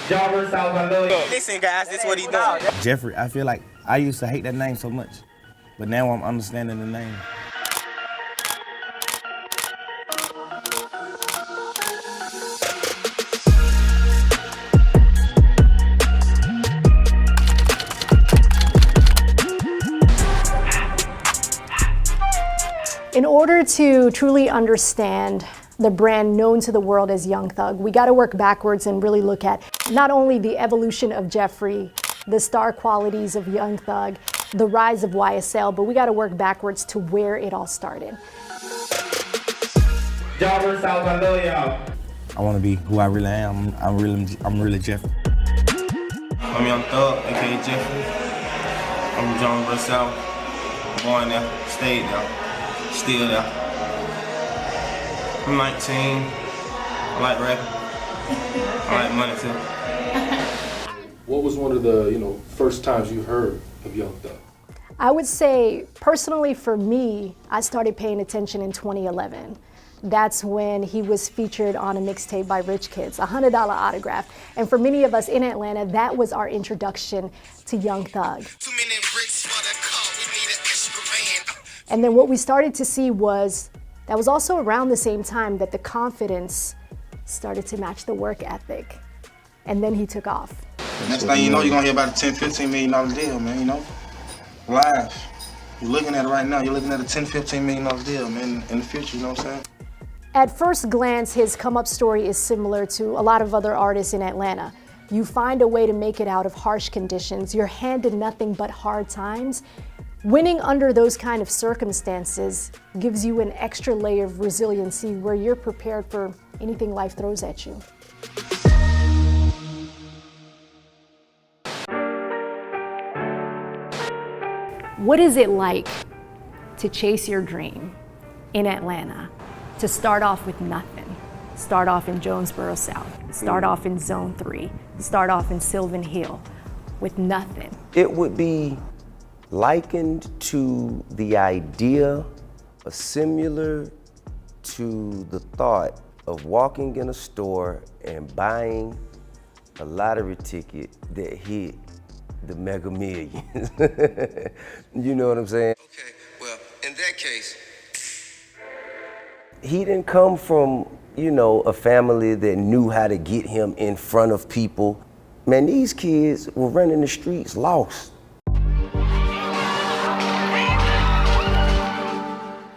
Listen, guys, this is what he does. Jeffrey, I feel like I used to hate that name so much, but now I'm understanding the name. In order to truly understand the brand known to the world as Young Thug, we got to work backwards and really look at not only the evolution of Jeffrey, the star qualities of Young Thug, the rise of YSL, but we got to work backwards to where it all started. I want to be who I really am. I'm really Jeffrey. I'm Young Thug, aka Jeffrey. I'm from Jonesboro South. Born there, stayed there, still there. I'm 19. I like rapping. I like money too. What was one of the first times you heard of Young Thug? I would say, personally for me, I started paying attention in 2011. That's when he was featured on a mixtape by Rich Kids, a $100 autograph. And for many of us in Atlanta, that was our introduction to Young Thug. And then what we started to see was, that was also around the same time that the confidence started to match the work ethic. And then he took off. Next thing you know, you're gonna hear about a $10, $15 million deal, man, Live. You're looking at it right now, you're looking at a $10, $15 million deal, man, in the future, you know what I'm saying? At first glance, his come-up story is similar to a lot of other artists in Atlanta. You find a way to make it out of harsh conditions. You're handed nothing but hard times. Winning under those kind of circumstances gives you an extra layer of resiliency where you're prepared for anything life throws at you. What is it like to chase your dream in Atlanta? To start off with nothing, start off in Jonesboro South, start off in Zone 3, start off in Sylvan Hill with nothing. It would be likened to the idea, or similar to the thought of walking in a store and buying a lottery ticket that hit the Mega Millions. You know what I'm saying? Okay, well, in that case, he didn't come from, a family that knew how to get him in front of people. Man, these kids were running the streets lost.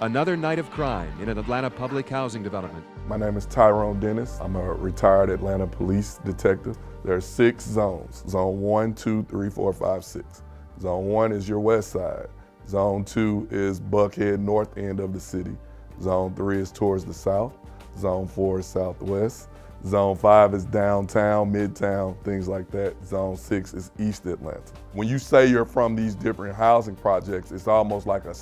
Another night of crime in an Atlanta public housing development. My name is Tyrone Dennis. I'm a retired Atlanta police detective. There are 6 zones. Zone 1, 2, 3, 4, 5, 6. Zone 1 is your west side. Zone 2 is Buckhead, north end of the city. Zone 3 is towards the south. Zone 4 is southwest. Zone 5 is downtown, midtown, things like that. Zone 6 is East Atlanta. When you say you're from these different housing projects, it's almost like a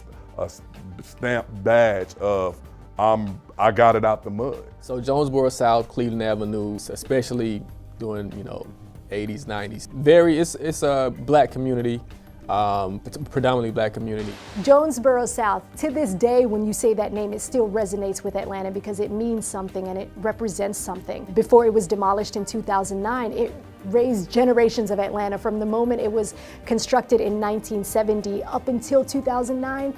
stamp badge of I got it out the mud. So Jonesboro South, Cleveland Avenue, especially during 80s, 90s. It's a black community. Predominantly black community. Jonesboro South, to this day, when you say that name, it still resonates with Atlanta because it means something and it represents something. Before it was demolished in 2009, it raised generations of Atlanta from the moment it was constructed in 1970 up until 2009.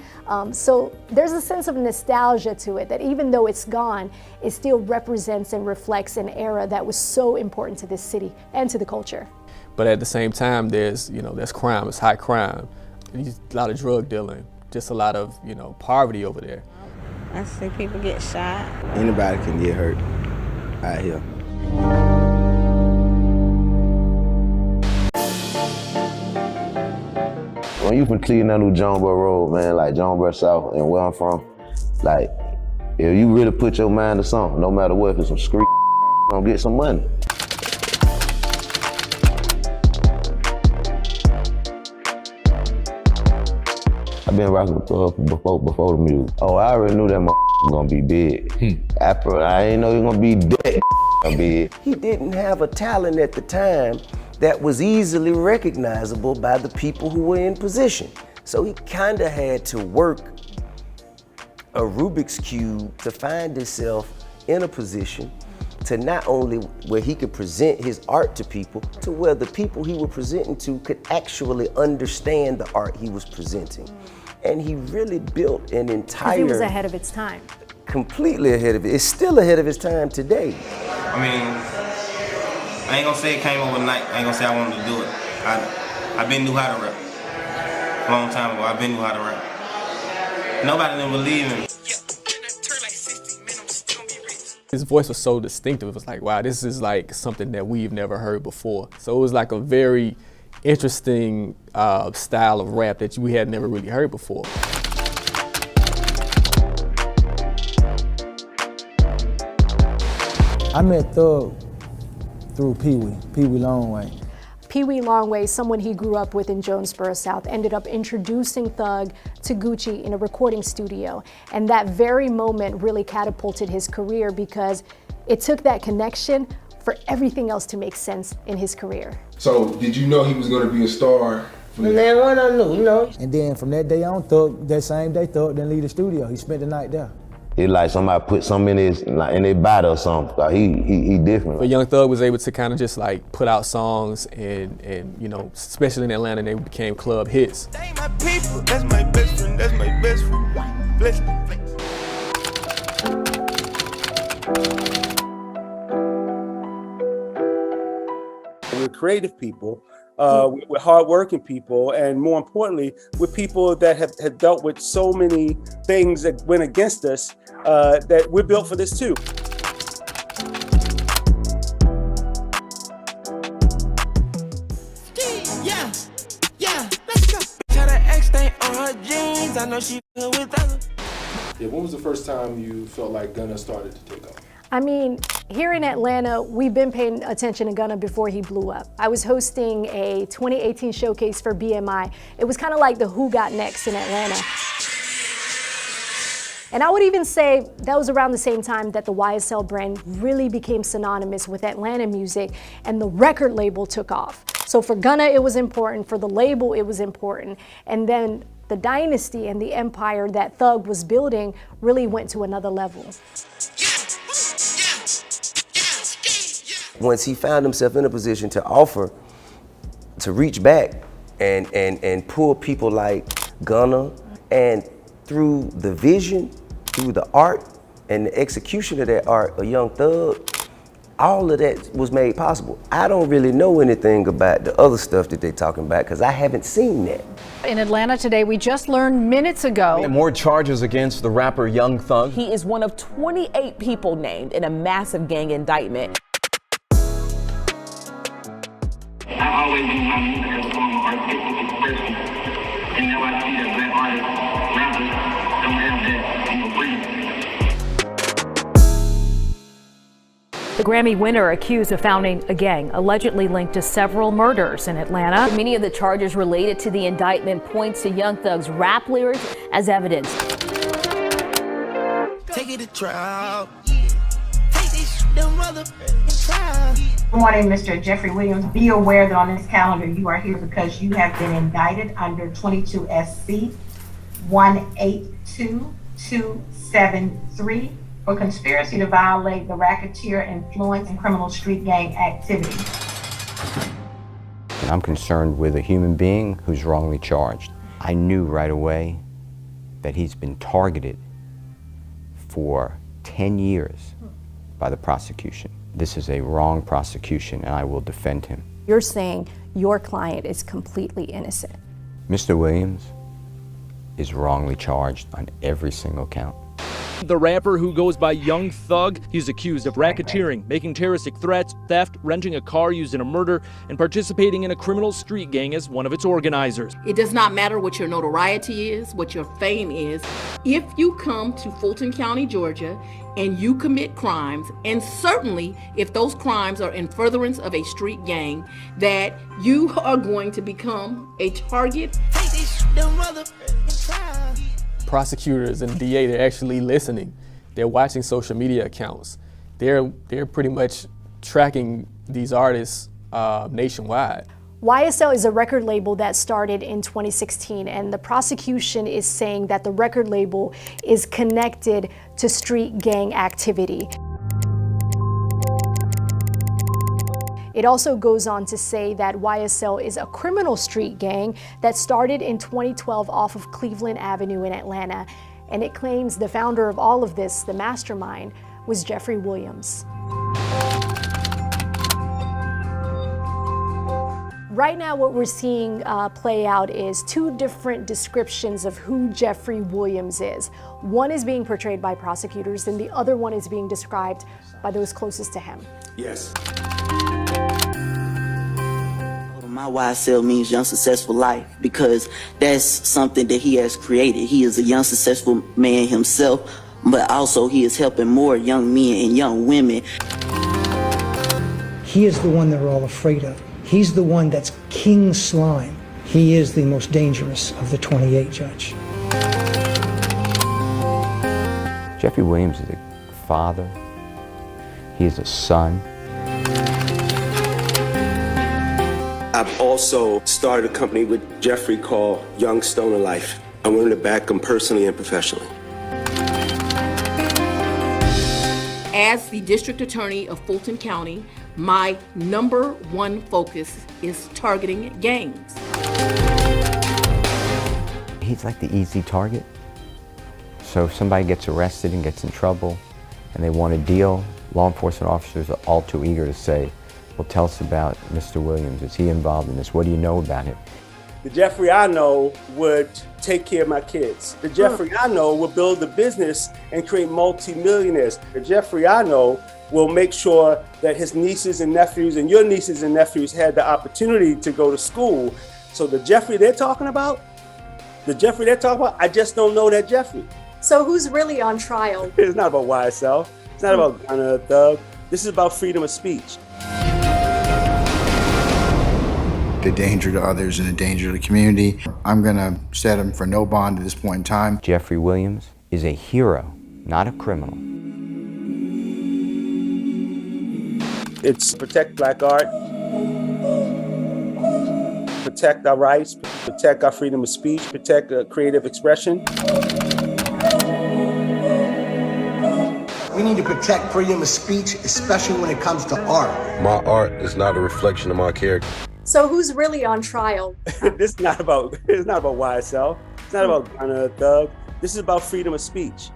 So there's a sense of nostalgia to it that even though it's gone, it still represents and reflects an era that was so important to this city and to the culture. But at the same time, there's crime, it's high crime. There's a lot of drug dealing, just a lot of, poverty over there. I see people get shot. Anybody can get hurt out here. When you from Cleveland to Jonesboro Road, man, like Jonesboro South and where I'm from, like, if you really put your mind to something, no matter what, if it's some street, gonna get some money. I've been rocking with Thug before the music. Oh, I already knew that was gonna be big. I didn't know he was gonna be that big. He didn't have a talent at the time that was easily recognizable by the people who were in position. So he kinda had to work a Rubik's Cube to find himself in a position to not only where he could present his art to people, to where the people he was presenting to could actually understand the art he was presenting. And he really built an entire... He was ahead of its time. Completely ahead of it. It's still ahead of its time today. I mean, I ain't gonna say it came overnight. I ain't gonna say I wanted to do it. I've been knew how to rap. A long time ago, I've been knew how to rap. Nobody didn't believe in me. His voice was so distinctive. It was like, wow, this is like something that we've never heard before. So it was like a very interesting style of rap that we had never really heard before. I met Thug through Pee Wee Longway. Pee Wee Longway, someone he grew up with in Jonesboro South, ended up introducing Thug to Gucci in a recording studio. And that very moment really catapulted his career because it took that connection for everything else to make sense in his career. So, did you know he was going to be a star? And then when I knew, you know. And then from that day on, Thug, that same day, Thug didn't leave the studio. He spent the night there. It's like somebody put something in their body or something. Like he different. But Young Thug was able to kind of just like put out songs and you know, especially in Atlanta, they became club hits. They my people, that's my best friend, that's my best friend. Bless me. We're creative people, we're hardworking people, and more importantly, we're people that have dealt with so many things that went against us that we're built for this too. Yeah, let's go. Tell the X thing on her jeans, I know she with others. Yeah, when was the first time you felt like Gunna started to take off? I mean, here in Atlanta, we've been paying attention to Gunna before he blew up. I was hosting a 2018 showcase for BMI. It was kind of like the Who Got Next in Atlanta. And I would even say that was around the same time that the YSL brand really became synonymous with Atlanta music and the record label took off. So for Gunna, it was important. For the label, it was important. And then the dynasty and the empire that Thug was building really went to another level. Once he found himself in a position to offer, to reach back and pull people like Gunna, and through the vision, through the art and the execution of that art, a Young Thug, all of that was made possible. I don't really know anything about the other stuff that they're talking about because I haven't seen that. In Atlanta today, we just learned minutes ago. More charges against the rapper Young Thug. He is one of 28 people named in a massive gang indictment. I always use my music as a form of artistic expression. And now I see that black artists, rappers, don't have that freedom. The Grammy winner accused of founding a gang allegedly linked to several murders in Atlanta. Many of the charges related to the indictment points to Young Thug's rap lyrics as evidence. Take it to trial. Take this the mother trial. Good morning, Mr. Jeffrey Williams. Be aware that on this calendar you are here because you have been indicted under 22 SC 182273 for conspiracy to violate the racketeer influence and criminal street gang activity. I'm concerned with a human being who's wrongly charged. I knew right away that he's been targeted for 10 years by the prosecution. This is a wrong prosecution, and I will defend him. You're saying your client is completely innocent. Mr. Williams is wrongly charged on every single count. The rapper who goes by Young Thug, he's accused of racketeering, making terroristic threats, theft, renting a car used in a murder, and participating in a criminal street gang as one of its organizers. It does not matter what your notoriety is, what your fame is. If you come to Fulton County, Georgia, and you commit crimes, and certainly if those crimes are in furtherance of a street gang, that you are going to become a target. Prosecutors and DA, they're actually listening. They're watching social media accounts. They're pretty much tracking these artists nationwide. YSL is a record label that started in 2016, and the prosecution is saying that the record label is connected to street gang activity. It also goes on to say that YSL is a criminal street gang that started in 2012 off of Cleveland Avenue in Atlanta. And it claims the founder of all of this, the mastermind, was Jeffrey Williams. Right now, what we're seeing play out is two different descriptions of who Jeffrey Williams is. One is being portrayed by prosecutors, and the other one is being described by those closest to him. Yes. My YSL means Young Successful Life because that's something that he has created. He is a young successful man himself, but also he is helping more young men and young women. He is the one they're all afraid of. He's the one that's King Slime. He is the most dangerous of the 28, Judge. Jeffrey Williams is a father. He is a son. I've also started a company with Jeffrey called Young Stoner Life. I wanted to back him personally and professionally. As the district attorney of Fulton County, my number one focus is targeting gangs. He's like the easy target. So if somebody gets arrested and gets in trouble and they want a deal, law enforcement officers are all too eager to say, well, tell us about Mr. Williams. Is he involved in this? What do you know about him? The Jeffrey I know would take care of my kids. The Jeffrey I know will build a business and create multi-millionaires. The Jeffrey I know will make sure that his nieces and nephews and your nieces and nephews had the opportunity to go to school. So the Jeffrey they're talking about, I just don't know that Jeffrey. So who's really on trial? It's not about YSL. It's not about Gunna Thug. This is about freedom of speech. A danger to others and a danger to the community. I'm gonna set him for no bond at this point in time. Jeffrey Williams is a hero, not a criminal. It's protect black art, protect our rights, protect our freedom of speech, protect creative expression. We need to protect freedom of speech, especially when it comes to art. My art is not a reflection of my character. So who's really on trial? This is not about YSL. It's not about Gunna Thug. This is about freedom of speech.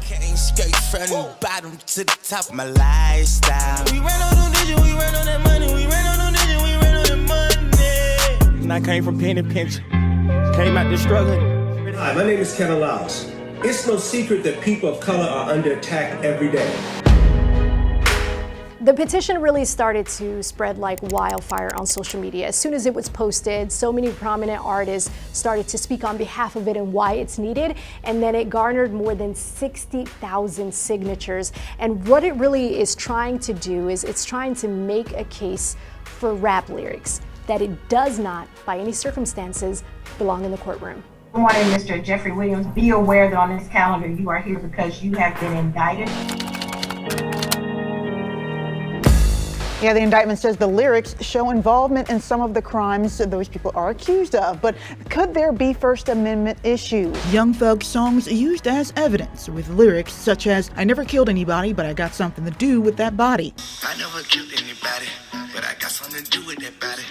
Came straight from the bottom to the top of my lifestyle. We ran on the vision, we ran on that money, we ran on the vision, we ran on that money. And I came from penny pinch, came out there struggling. Hi, my name is Ken Laus. It's no secret that people of color are under attack every day. The petition really started to spread like wildfire on social media. As soon as it was posted, so many prominent artists started to speak on behalf of it and why it's needed. And then it garnered more than 60,000 signatures. And what it really is trying to do is it's trying to make a case for rap lyrics, that it does not, by any circumstances, belong in the courtroom. Good morning, Mr. Jeffrey Williams. Be aware that on this calendar you are here because you have been indicted. Yeah, the indictment says the lyrics show involvement in some of the crimes those people are accused of. But could there be First Amendment issues? Young Thug songs used as evidence with lyrics such as, I never killed anybody, but I got something to do with that body. I never killed anybody, but I got something to do with that body.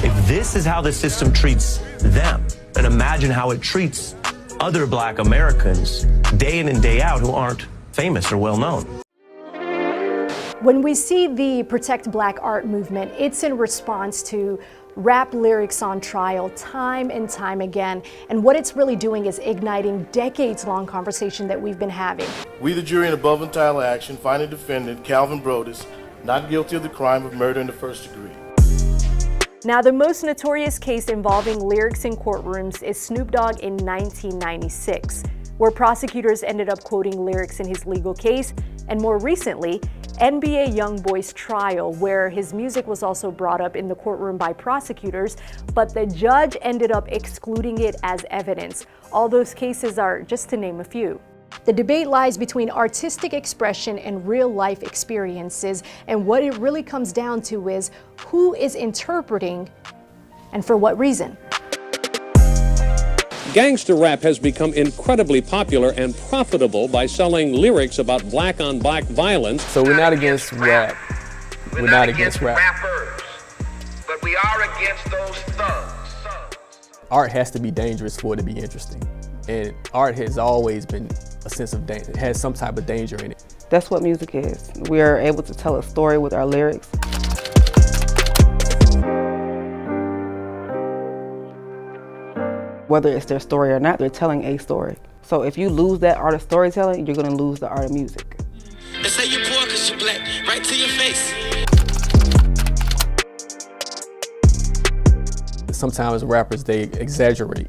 If this is how the system treats them, then imagine how it treats other Black Americans day in and day out who aren't famous or well known. When we see the Protect Black Art movement, it's in response to rap lyrics on trial time and time again. And what it's really doing is igniting decades-long conversation that we've been having. We, the jury in above entitled action, find the defendant, Calvin Brodus, not guilty of the crime of murder in the first degree. Now, the most notorious case involving lyrics in courtrooms is Snoop Dogg in 1996, where prosecutors ended up quoting lyrics in his legal case, and more recently, NBA YoungBoy's trial, where his music was also brought up in the courtroom by prosecutors, but the judge ended up excluding it as evidence. All those cases are just to name a few. The debate lies between artistic expression and real-life experiences, and what it really comes down to is who is interpreting and for what reason. Gangster rap has become incredibly popular and profitable by selling lyrics about black-on-black violence. So we're not against rap. We're not against rap. Rappers, but we are against those thugs. Art has to be dangerous for it to be interesting. And art has always been a sense of danger. It has some type of danger in it. That's what music is. We are able to tell a story with our lyrics. Whether it's their story or not, they're telling a story. So if you lose that art of storytelling, you're gonna lose the art of music. They say you're poor cause you're black, right to your face. Sometimes rappers, they exaggerate.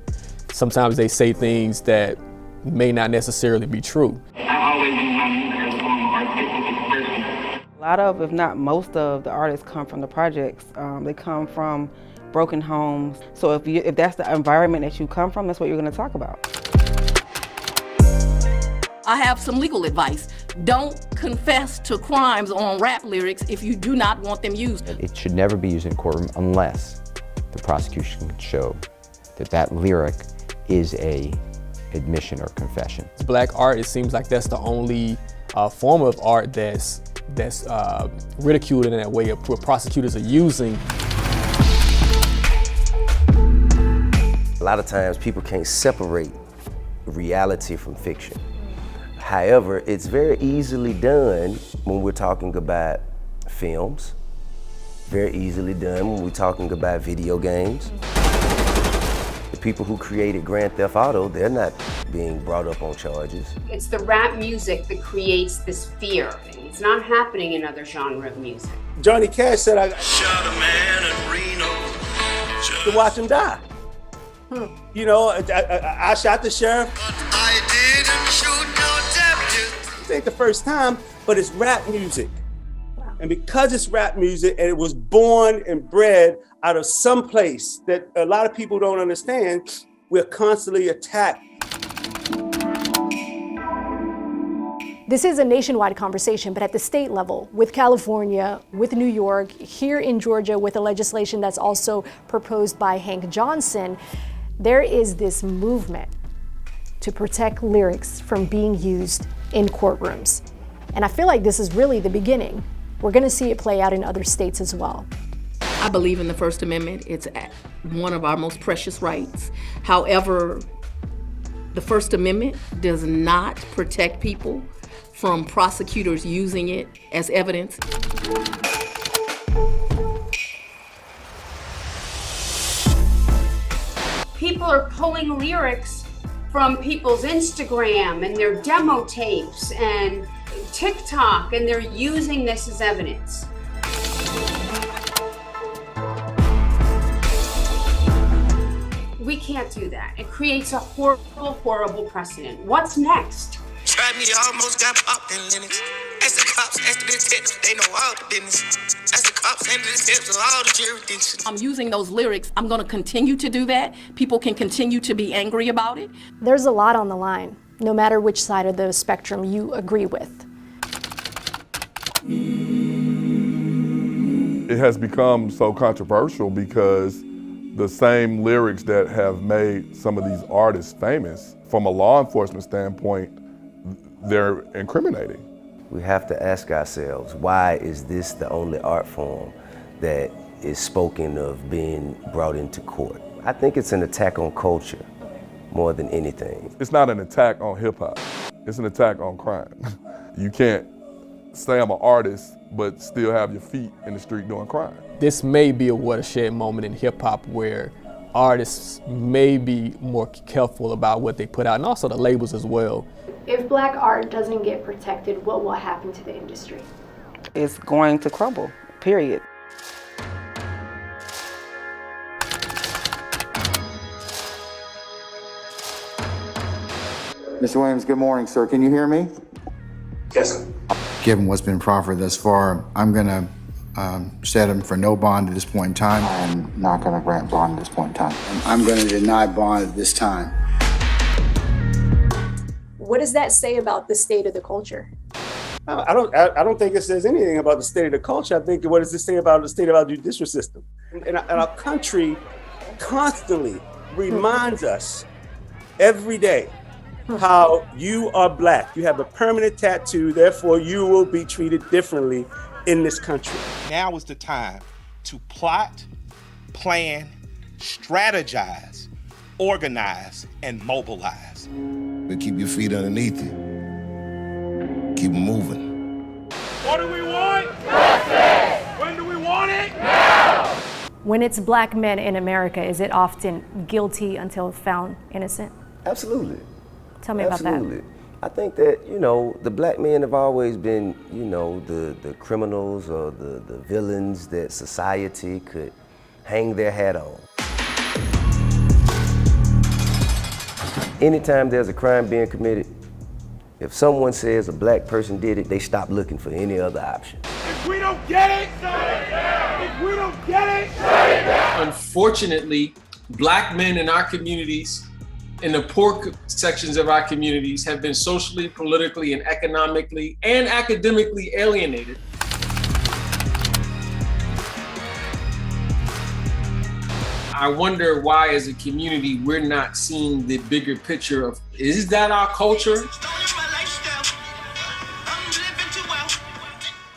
Sometimes they say things that may not necessarily be true. I always use my music as a form of artistic expression. A lot of, if not most of, the artists come from the projects. They come from broken homes. So if that's the environment that you come from, that's what you're gonna talk about. I have some legal advice. Don't confess to crimes on rap lyrics if you do not want them used. It should never be used in courtroom unless the prosecution can show that that lyric is a admission or confession. Black art, it seems like that's the only form of art that's ridiculed in that way, where prosecutors are using. A lot of times people can't separate reality from fiction. However, it's very easily done when we're talking about films, very easily done when we're talking about video games. The people who created Grand Theft Auto, they're not being brought up on charges. It's the rap music that creates this fear. It's not happening in other genre of music. Johnny Cash said, I Shot a man in Reno. to watch him die. You know, I shot the sheriff. I didn't shoot no deputy. It ain't the first time, but it's rap music. And because it's rap music and it was born and bred out of some place that a lot of people don't understand, we're constantly attacked. This is a nationwide conversation, but at the state level, with California, with New York, here in Georgia, with a legislation that's also proposed by Hank Johnson, there is this movement to protect lyrics from being used in courtrooms. And I feel like this is really the beginning. We're gonna see it play out in other states as well. I believe in the First Amendment. It's one of our most precious rights. However, the First Amendment does not protect people from prosecutors using it as evidence. People are pulling lyrics from people's Instagram and their demo tapes and TikTok, and they're using this as evidence. We can't do that. It creates a horrible, horrible precedent. What's next? Tried me, almost got popped in Linux. Ask the cops, ask the detectives, they know all the business. Ask the cops and the detectives of all the jurisdictions. I'm using those lyrics. I'm going to continue to do that. People can continue to be angry about it. There's a lot on the line, no matter which side of the spectrum you agree with. It has become so controversial because the same lyrics that have made some of these artists famous, from a law enforcement standpoint, they're incriminating. We have to ask ourselves, why is this the only art form that is spoken of being brought into court? I think it's an attack on culture more than anything. It's not an attack on hip hop, it's an attack on crime. You can't say I'm an artist, but still have your feet in the street doing crime. This may be a watershed moment in hip hop where artists may be more careful about what they put out, and also the labels as well. If black art doesn't get protected, what will happen to the industry? It's going to crumble, period. Mr. Williams, good morning, sir. Can you hear me? Yes, sir. Given what's been proffered thus far, I'm gonna set him for no bond at this point in time. I'm not gonna grant bond at this point in time. I'm gonna deny bond at this time. What does that say about the state of the culture? I don't think it says anything about the state of the culture. I think what does it say about the state of our judicial system? And our country constantly reminds us every day how you are black. You have a permanent tattoo, therefore you will be treated differently in this country. Now is the time to plot, plan, strategize, organize, and mobilize. But keep your feet underneath you. Keep them moving. What do we want? Justice! When do we want it? Now! When it's black men in America, is it often guilty until found innocent? Absolutely. Tell me about that. Absolutely. I think that, you know, the black men have always been, you know, the criminals or the villains that society could hang their hat on. Anytime there's a crime being committed, if someone says a black person did it, they stop looking for any other option. If we don't get it, shut it down. If we don't get it, shut it down. Unfortunately, black men in our communities, in the poor sections of our communities, have been socially, politically, and economically and academically alienated. I wonder why, as a community, we're not seeing the bigger picture of, is that our culture?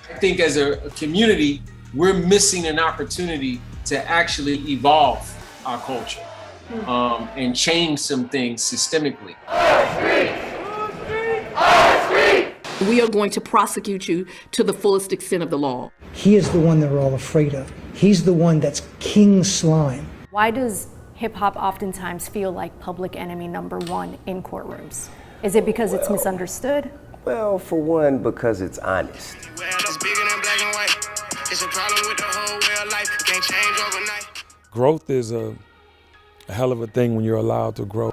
I think as a community, we're missing an opportunity to actually evolve our culture and change some things systemically. We are going to prosecute you to the fullest extent of the law. He is the one they're all afraid of. He's the one that's king slime. Why does hip hop oftentimes feel like public enemy number one in courtrooms? Is it because it's misunderstood? Well, for one, because it's honest. Growth is a hell of a thing when you're allowed to grow.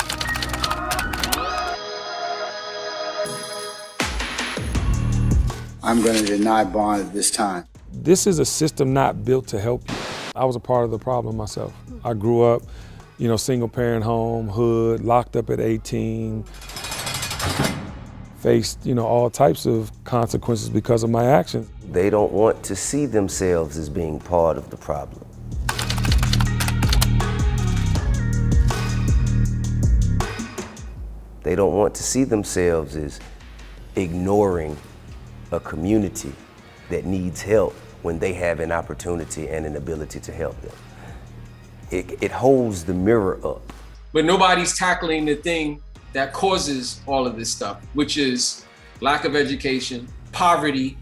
I'm going to deny bond at this time. This is a system not built to help you. I was a part of the problem myself. I grew up, you know, single parent home, hood, locked up at 18, faced, you know, all types of consequences because of my actions. They don't want to see themselves as being part of the problem. They don't want to see themselves as ignoring a community that needs help when they have an opportunity and an ability to help them. It holds the mirror up. But nobody's tackling the thing that causes all of this stuff, which is lack of education, poverty,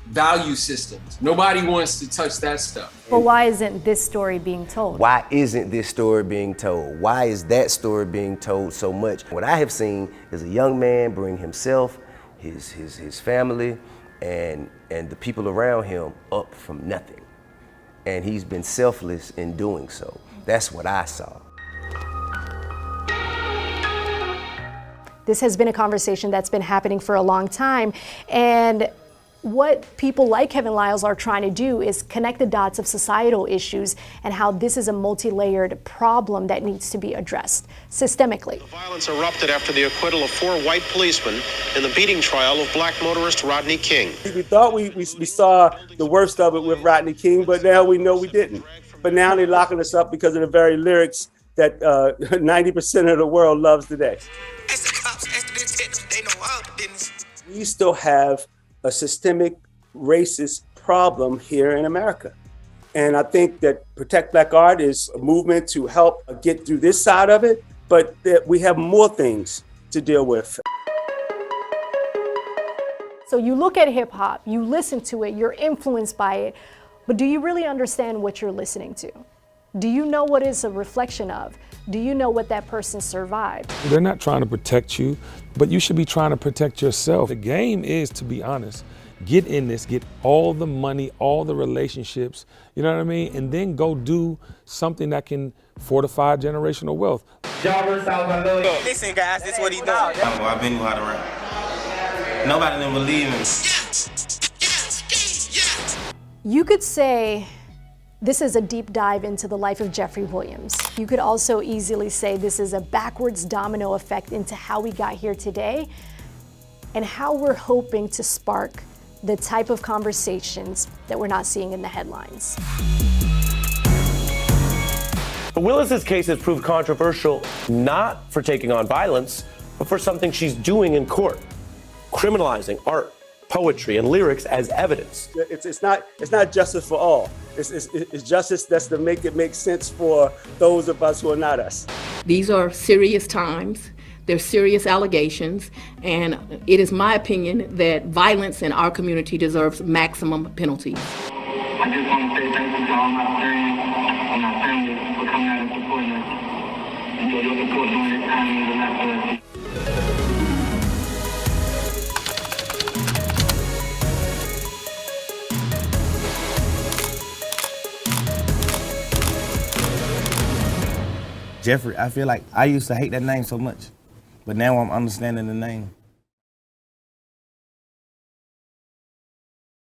value systems. Nobody wants to touch that stuff. But why isn't this story being told? Why isn't this story being told? Why is that story being told so much? What I have seen is a young man bring himself, his family, and the people around him up from nothing. And he's been selfless in doing so. That's what I saw. This has been a conversation that's been happening for a long time. And what people like Kevin Liles are trying to do is connect the dots of societal issues and how this is a multi-layered problem that needs to be addressed systemically. Violence erupted after the acquittal of 4 white policemen in the beating trial of black motorist Rodney King. We thought we saw the worst of it with Rodney King, but now we know we didn't. But now they're locking us up because of the very lyrics that 90% of the world loves today. We still have a systemic racist problem here in America. And I think that Protect Black Art is a movement to help get through this side of it, but that we have more things to deal with. So you look at hip hop, you listen to it, you're influenced by it, but do you really understand what you're listening to? Do you know what it's a reflection of? Do you know what that person survived? They're not trying to protect you, but you should be trying to protect yourself. The game is, to be honest, get in this, get all the money, all the relationships, you know what I mean? And then go do something that can fortify generational wealth. Listen, guys, this is what he doing. I've been out around. Nobody didn't believe him. You could say this is a deep dive into the life of Jeffrey Williams. You could also easily say this is a backwards domino effect into how we got here today and how we're hoping to spark the type of conversations that we're not seeing in the headlines. But Willis's case has proved controversial not for taking on violence, but for something she's doing in court, criminalizing art, poetry, and lyrics as evidence. It's not justice for all. It's justice that's to make it make sense for those of us who are not us. These are serious times. They're serious allegations, and it is my opinion that violence in our community deserves maximum penalties. I just want to say thank you to all my friends and my family for coming out and supporting us. And your support during this time means a lot to us. Jeffrey, I feel like I used to hate that name so much, but now I'm understanding the name.